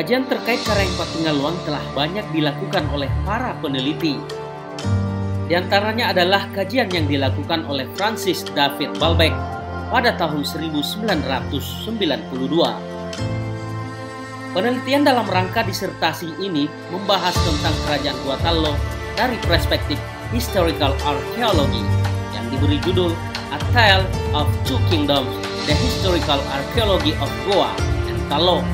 Kajian terkait Karang Patinggaluang telah banyak dilakukan oleh para peneliti. Di antaranya adalah kajian yang dilakukan oleh Francis David Balbeck pada tahun 1992. Penelitian dalam rangka disertasi ini membahas tentang kerajaan Gua Tallo dari perspektif historical archaeology yang diberi judul A Tale of Two Kingdoms: The Historical Archaeology of Goa and Tallo.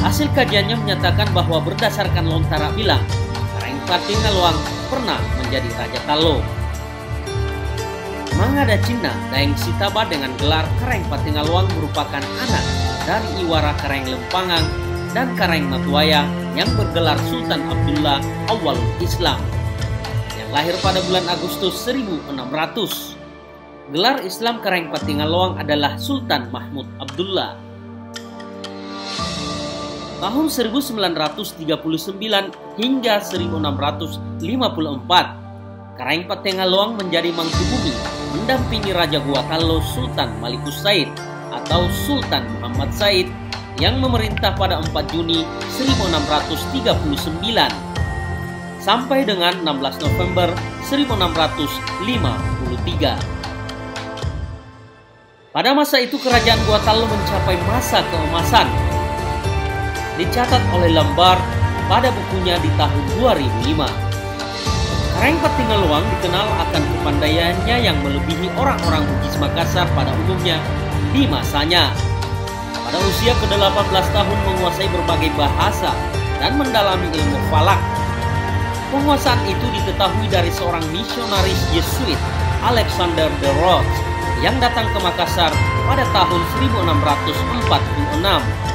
Hasil kajiannya menyatakan bahwa berdasarkan lontara bilang, Karang Patinggaluang pernah menjadi Raja Tallo. Mangada Cina Daeng Sitaba dengan gelar Karang Patinggaluang merupakan anak dari Iwara Karang Lempangang dan Karang Matuaya yang bergelar Sultan Abdullah Awwalul Islam yang lahir pada bulan Agustus 1600. Gelar Islam Karang Patinggaluang adalah Sultan Mahmud Abdullah. Tahun 1939 hingga 1654, Karang Patinggaluang menjadi mangkubumi mendampingi Raja Gua Tallo Sultan Malikus Said atau Sultan Muhammad Said yang memerintah pada 4 Juni 1639 sampai dengan 16 November 1653. Pada masa itu kerajaan Gua Tallo mencapai masa keemasan. Dicatat oleh Lombard pada bukunya di tahun 2005. Karang Patinggaluang dikenal akan kepandaiannya yang melebihi orang-orang Bugis Makassar pada umumnya di masanya. Pada usia ke-18 tahun menguasai berbagai bahasa dan mendalami ilmu falak. Penguasaan itu diketahui dari seorang misionaris Yesuit, Alexander de Rhodes, yang datang ke Makassar pada tahun 1646.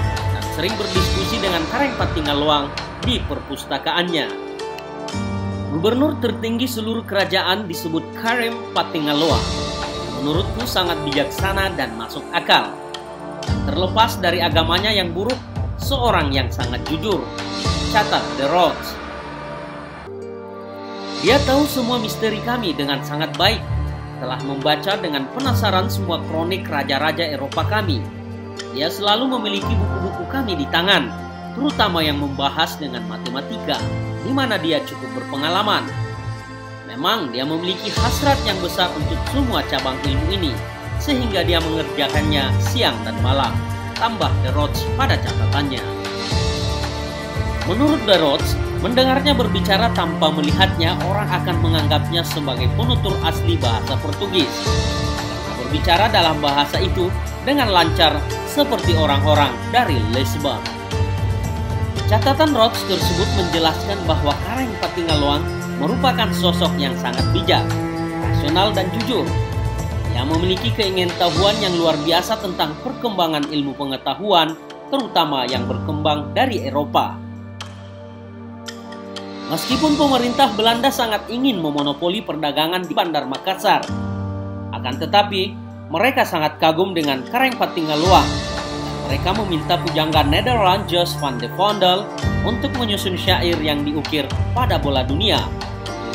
Sering berdiskusi dengan Karang Patinggaluang di perpustakaannya. Gubernur tertinggi seluruh kerajaan disebut Karang Patinggaluang. Menurutku sangat bijaksana dan masuk akal. Terlepas dari agamanya yang buruk, seorang yang sangat jujur. Catat de Rhodes. Dia tahu semua misteri kami dengan sangat baik. Telah membaca dengan penasaran semua kronik raja-raja Eropa kami. Dia selalu memiliki buku-buku kami di tangan, terutama yang membahas dengan matematika, di mana dia cukup berpengalaman. Memang dia memiliki hasrat yang besar untuk semua cabang ilmu ini, sehingga dia mengerjakannya siang dan malam, tambah de Rhodes pada catatannya. Menurut de Rhodes, mendengarnya berbicara tanpa melihatnya, orang akan menganggapnya sebagai penutur asli bahasa Portugis. Karena berbicara dalam bahasa itu dengan lancar seperti orang-orang dari Lisbon. Catatan Rhodes tersebut menjelaskan bahwa Karang Patinggaluang merupakan sosok yang sangat bijak, rasional dan jujur, yang memiliki keingintahuan yang luar biasa tentang perkembangan ilmu pengetahuan, terutama yang berkembang dari Eropa. Meskipun pemerintah Belanda sangat ingin memonopoli perdagangan di Bandar Makassar, akan tetapi mereka sangat kagum dengan Karang Patinggaluang. Mereka meminta pujangga Nederland Jos van de Vondel untuk menyusun syair yang diukir pada bola dunia,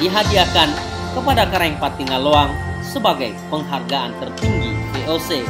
dihadiahkan kepada Karang Patinggaluang sebagai penghargaan tertinggi VOC.